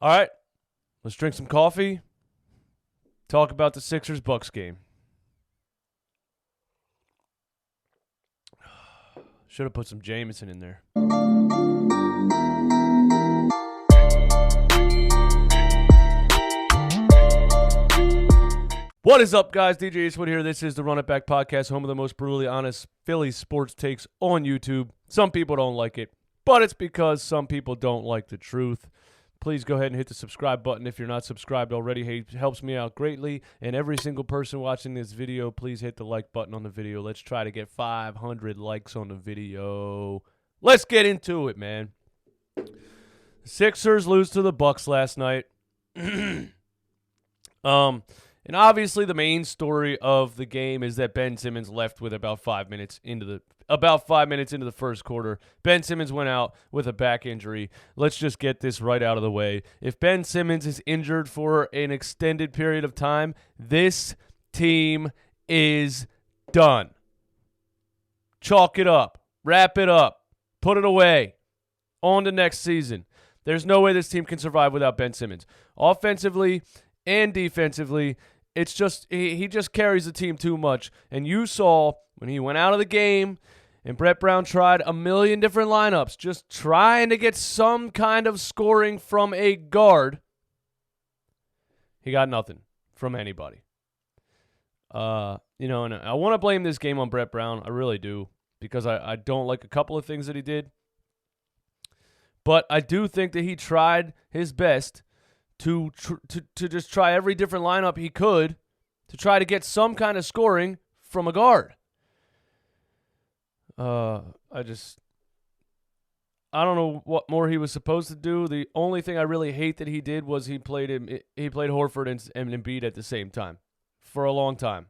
All right, let's drink some coffee. Talk about the Sixers-Bucks game. Should have put some Jameson in there. What is up, guys? DJ Eastwood here. This is the Run It Back Podcast, home of the most brutally honest Philly sports takes on YouTube. Some people don't like it, but it's because some people don't like the truth. Please go ahead and hit the subscribe button if you're not subscribed already. It helps me out greatly. And every single person watching this video, please hit the like button on the video. Let's try to get 500 likes on the video. Let's get into it, man. The Sixers lose to the Bucks last night. And obviously the main story of the game is that Ben Simmons left with about 5 minutes into the first quarter. Ben Simmons went out with a back injury. Let's just get this right out of the way. If Ben Simmons is injured for an extended period of time, this team is done. Chalk it up. Wrap it up. Put it away. On to next season. There's no way this team can survive without Ben Simmons. Offensively and defensively, it's just he just carries the team too much. And you saw when he went out of the game and Brett Brown tried a million different lineups, just trying to get some kind of scoring from a guard, he got nothing from anybody. And I want to blame this game on Brett Brown. I really do, because I don't like a couple of things that he did. But I do think that he tried his best to just try every different lineup he could to try to get some kind of scoring from a guard. I don't know what more he was supposed to do. The only thing I really hate that he did was he played Horford and Embiid at the same time for a long time.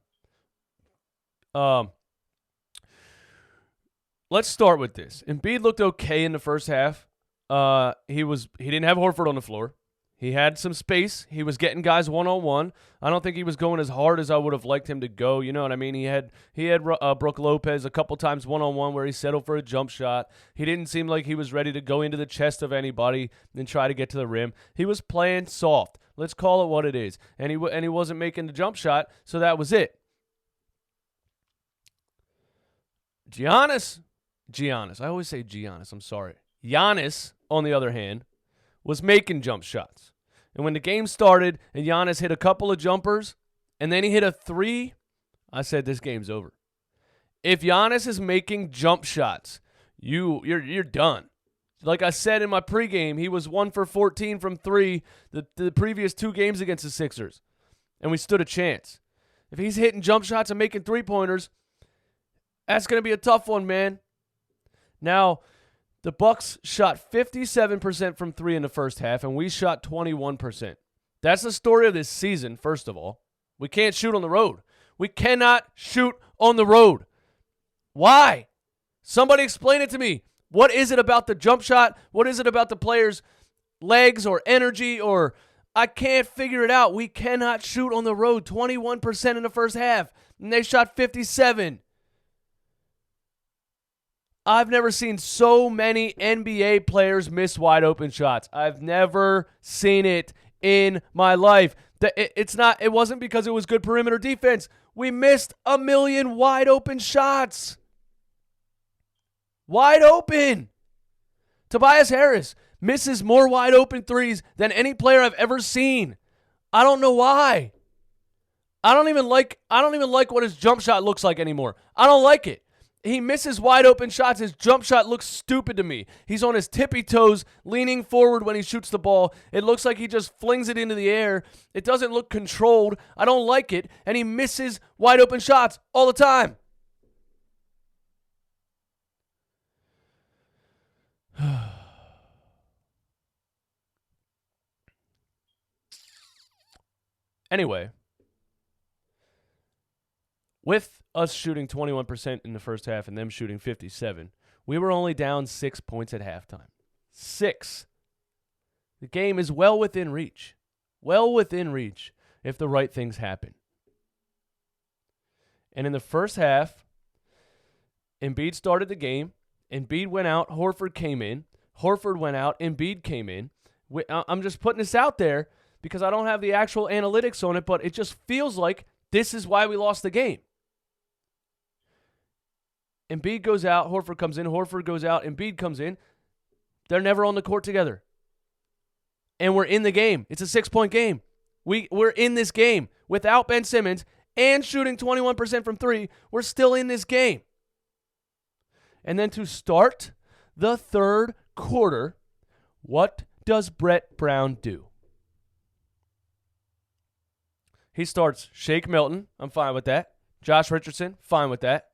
Let's start with this. Embiid looked okay in the first half. He didn't have Horford on the floor. He had some space. He was getting guys one-on-one. I don't think he was going as hard as I would have liked him to go. You know what I mean? He had Brook Lopez a couple times one-on-one where he settled for a jump shot. He didn't seem like he was ready to go into the chest of anybody and try to get to the rim. He was playing soft. Let's call it what it is. And he wasn't making the jump shot, so that was it. Giannis. I always say Giannis. I'm sorry. Giannis, on the other hand, was making jump shots. And when the game started and Giannis hit a couple of jumpers and then he hit a three, I said this game's over. If Giannis is making jump shots, you're done. Like I said in my pregame, he was 1 for 14 from three the previous two games against the Sixers, and we stood a chance. If he's hitting jump shots and making three-pointers, that's going to be a tough one, man. Now, the Bucks shot 57% from three in the first half, and we shot 21%. That's the story of this season, first of all. We can't shoot on the road. We cannot shoot on the road. Why? Somebody explain it to me. What is it about the jump shot? What is it about the players' legs or energy? Or I can't figure it out. We cannot shoot on the road. 21% in the first half, and they shot 57%. I've never seen so many NBA players miss wide open shots. I've never seen it in my life. It wasn't because it was good perimeter defense. We missed a million wide open shots. Wide open. Tobias Harris misses more wide open threes than any player I've ever seen. I don't know why. I don't even like what his jump shot looks like anymore. I don't like it. He misses wide open shots. His jump shot looks stupid to me. He's on his tippy toes, leaning forward when he shoots the ball. It looks like he just flings it into the air. It doesn't look controlled. I don't like it. And he misses wide open shots all the time. Anyway, with us shooting 21% in the first half and them shooting 57%, we were only down 6 points at halftime. 6. The game is well within reach. Well within reach if the right things happen. And in the first half, Embiid started the game. Embiid went out. Horford came in. Horford went out. Embiid came in. I'm just putting this out there because I don't have the actual analytics on it, but it just feels like this is why we lost the game. Embiid goes out, Horford comes in, Horford goes out, Embiid comes in. They're never on the court together. And we're in the game. It's a 6-point game. We're in this game. Without Ben Simmons and shooting 21% from three, we're still in this game. And then to start the third quarter, what does Brett Brown do? He starts Shake Milton. I'm fine with that. Josh Richardson, fine with that.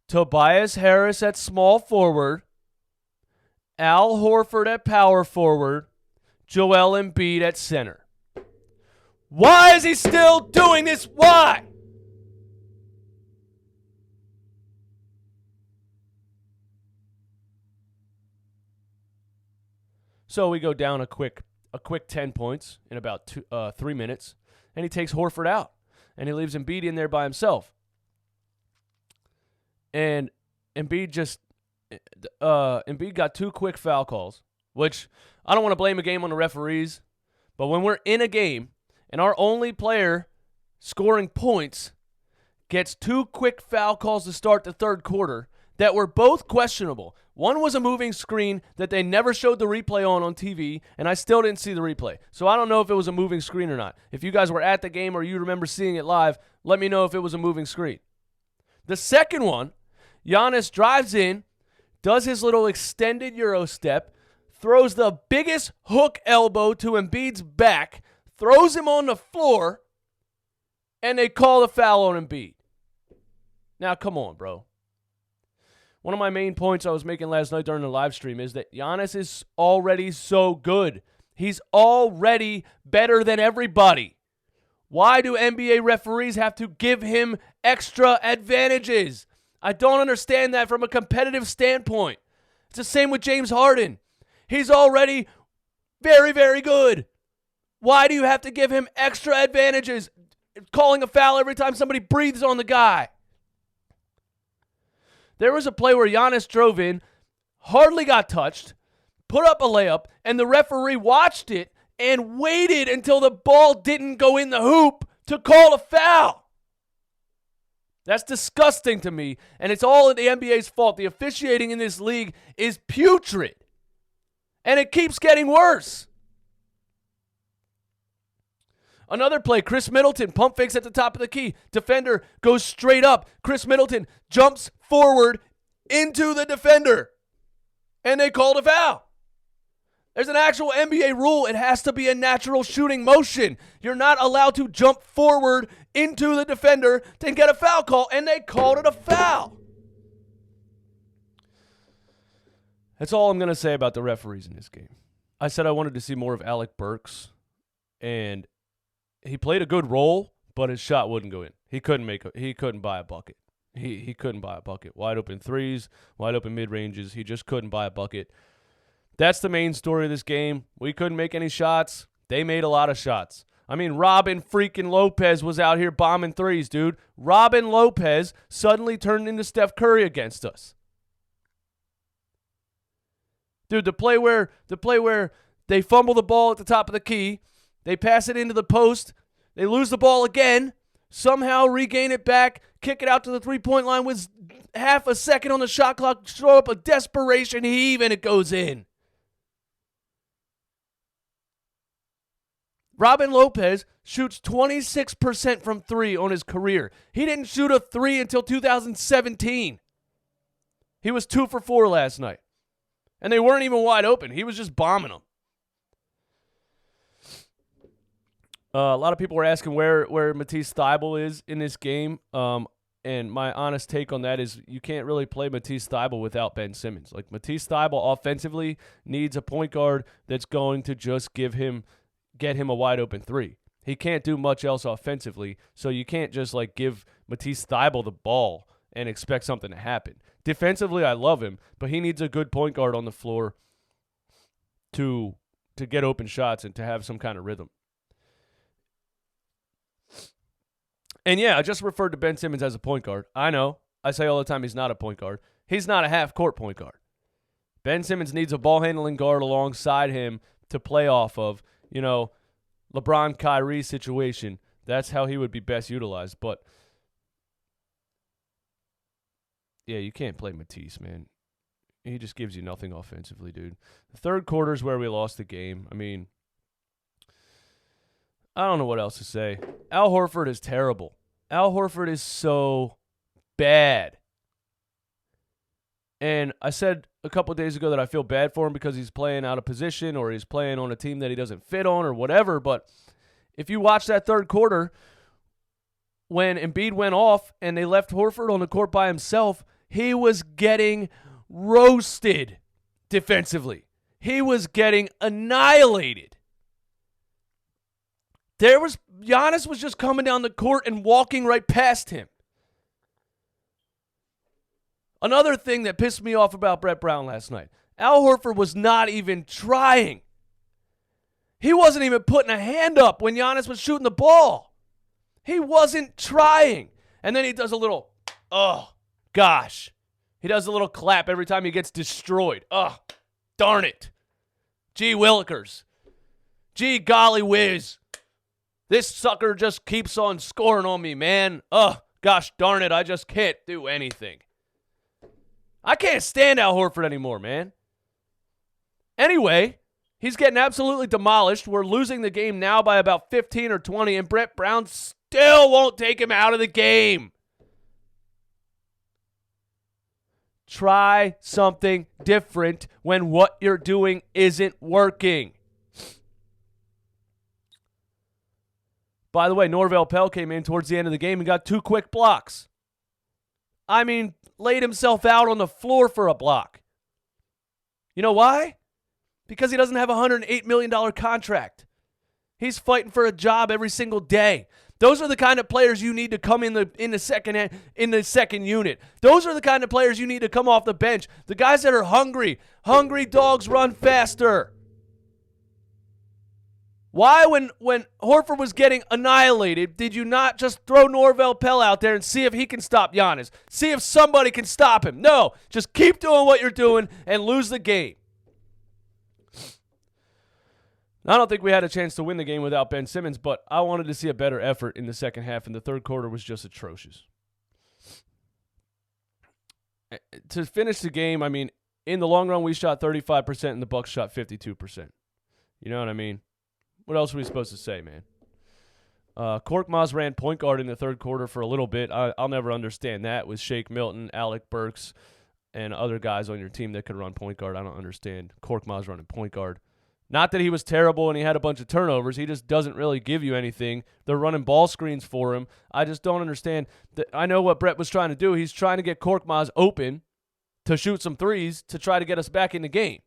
Tobias Harris at small forward. Al Horford at power forward. Joel Embiid at center. Why is he still doing this? Why? So we go down a quick 10 points in about 3 minutes, and he takes Horford out, and he leaves Embiid in there by himself. And Embiid got 2 quick foul calls, which I don't want to blame a game on the referees, but when we're in a game and our only player scoring points gets 2 quick foul calls to start the third quarter that were both questionable. One was a moving screen that they never showed the replay on TV, and I still didn't see the replay. So I don't know if it was a moving screen or not. If you guys were at the game or you remember seeing it live, let me know if it was a moving screen. The second one, Giannis drives in, does his little extended Euro step, throws the biggest hook elbow to Embiid's back, throws him on the floor, and they call the foul on Embiid. Now, come on, bro. One of my main points I was making last night during the live stream is that Giannis is already so good. He's already better than everybody. Why do NBA referees have to give him extra advantages? I don't understand that from a competitive standpoint. It's the same with James Harden. He's already very, very good. Why do you have to give him extra advantages? Calling a foul every time somebody breathes on the guy. There was a play where Giannis drove in, hardly got touched, put up a layup, and the referee watched it and waited until the ball didn't go in the hoop to call a foul. That's disgusting to me, and it's all the NBA's fault. The officiating in this league is putrid, and it keeps getting worse. Another play, Chris Middleton, pump fakes at the top of the key. Defender goes straight up. Chris Middleton jumps forward into the defender, and they called a foul. There's an actual NBA rule. It has to be a natural shooting motion. You're not allowed to jump forward into the defender to get a foul call, and they called it a foul. That's all I'm going to say about the referees in this game. I said I wanted to see more of Alec Burks, and he played a good role, but his shot wouldn't go in. He couldn't buy a bucket. He couldn't buy a bucket. Wide open threes, wide open mid-ranges. He just couldn't buy a bucket. That's the main story of this game. We couldn't make any shots. They made a lot of shots. I mean, Robin freaking Lopez was out here bombing threes, dude. Robin Lopez suddenly turned into Steph Curry against us. Dude, the play where they fumble the ball at the top of the key, they pass it into the post, they lose the ball again, somehow regain it back, kick it out to the three-point line with half a second on the shot clock, throw up a desperation heave, and it goes in. Robin Lopez shoots 26% from three on his career. He didn't shoot a three until 2017. He was 2 for 4 last night. And they weren't even wide open. He was just bombing them. A lot of people were asking where Matisse Thybulle is in this game. And my honest take on that is you can't really play Matisse Thybulle without Ben Simmons. Like, Matisse Thybulle offensively needs a point guard that's going to just get him a wide open three. He can't do much else offensively, so you can't just give Matisse Thybulle the ball and expect something to happen. Defensively, I love him, but he needs a good point guard on the floor to get open shots and to have some kind of rhythm. And yeah, I just referred to Ben Simmons as a point guard. I know. I say all the time he's not a point guard. He's not a half-court point guard. Ben Simmons needs a ball-handling guard alongside him to play off of. LeBron-Kyrie situation. That's how he would be best utilized. But, yeah, you can't play Matisse, man. He just gives you nothing offensively, dude. The third quarter is where we lost the game. I mean, I don't know what else to say. Al Horford is terrible. Al Horford is so bad. And I said a couple of days ago that I feel bad for him because he's playing out of position or he's playing on a team that he doesn't fit on or whatever. But if you watch that third quarter, when Embiid went off and they left Horford on the court by himself, he was getting roasted defensively. He was getting annihilated. Giannis was just coming down the court and walking right past him. Another thing that pissed me off about Brett Brown last night, Al Horford was not even trying. He wasn't even putting a hand up when Giannis was shooting the ball. He wasn't trying. And then he does a little, oh, gosh. He does a little clap every time he gets destroyed. Oh, darn it. Gee willikers. Gee golly whiz. This sucker just keeps on scoring on me, man. Oh, gosh darn it. I just can't do anything. I can't stand Al Horford anymore, man. Anyway, he's getting absolutely demolished. We're losing the game now by about 15 or 20, and Brett Brown still won't take him out of the game. Try something different when what you're doing isn't working. By the way, Norvel Pell came in towards the end of the game and got 2 quick blocks. I mean, laid himself out on the floor for a block. You know why? Because he doesn't have a $108 million contract. He's fighting for a job every single day. Those are the kind of players you need to come in the second unit. Those are the kind of players you need to come off the bench. The guys that are hungry. Hungry dogs run faster. Why, when Horford was getting annihilated, did you not just throw Norvel Pell out there and see if he can stop Giannis? See if somebody can stop him. No, just keep doing what you're doing and lose the game. I don't think we had a chance to win the game without Ben Simmons, but I wanted to see a better effort in the second half, and the third quarter was just atrocious. To finish the game, I mean, in the long run, we shot 35% and the Bucks shot 52%. You know what I mean? What else are we supposed to say, man? Korkmaz ran point guard in the third quarter for a little bit. I'll never understand that with Shake Milton, Alec Burks, and other guys on your team that could run point guard. I don't understand Korkmaz running point guard. Not that he was terrible and he had a bunch of turnovers. He just doesn't really give you anything. They're running ball screens for him. I just don't understand. I know what Brett was trying to do. He's trying to get Korkmaz open to shoot some threes to try to get us back in the game.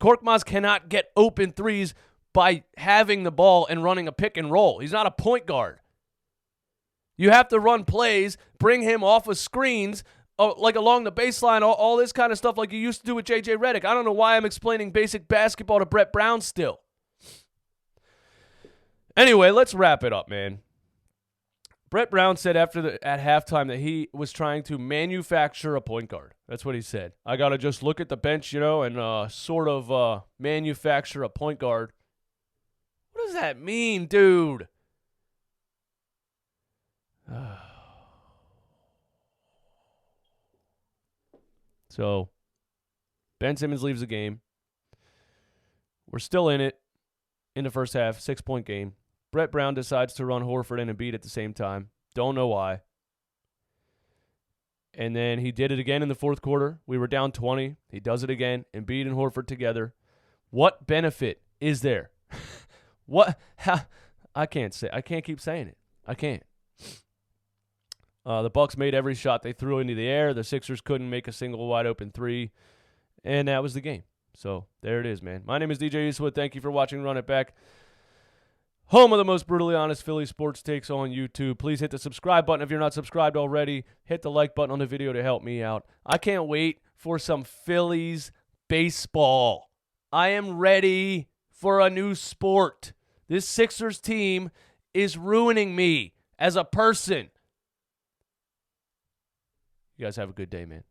Korkmaz cannot get open threes by having the ball and running a pick and roll. He's not a point guard. You have to run plays, bring him off of screens, like along the baseline, all this kind of stuff like you used to do with J.J. Redick. I don't know why I'm explaining basic basketball to Brett Brown still. Anyway, let's wrap it up, man. Brett Brown said at halftime that he was trying to manufacture a point guard. That's what he said. I got to just look at the bench, and sort of manufacture a point guard. What does that mean, dude? So, Ben Simmons leaves the game. We're still in it in the first half, 6-point game. Brett Brown decides to run Horford and Embiid at the same time. Don't know why. And then he did it again in the fourth quarter. We were down 20. He does it again. Embiid and Horford together. What benefit is there? I can't keep saying it. I can't. The Bucks made every shot they threw into the air. The Sixers couldn't make a single wide-open three. And that was the game. So, there it is, man. My name is DJ Eastwood. Thank you for watching Run It Back. Home of the most brutally honest Philly sports takes on YouTube. Please hit the subscribe button if you're not subscribed already. Hit the like button on the video to help me out. I can't wait for some Phillies baseball. I am ready for a new sport. This Sixers team is ruining me as a person. You guys have a good day, man.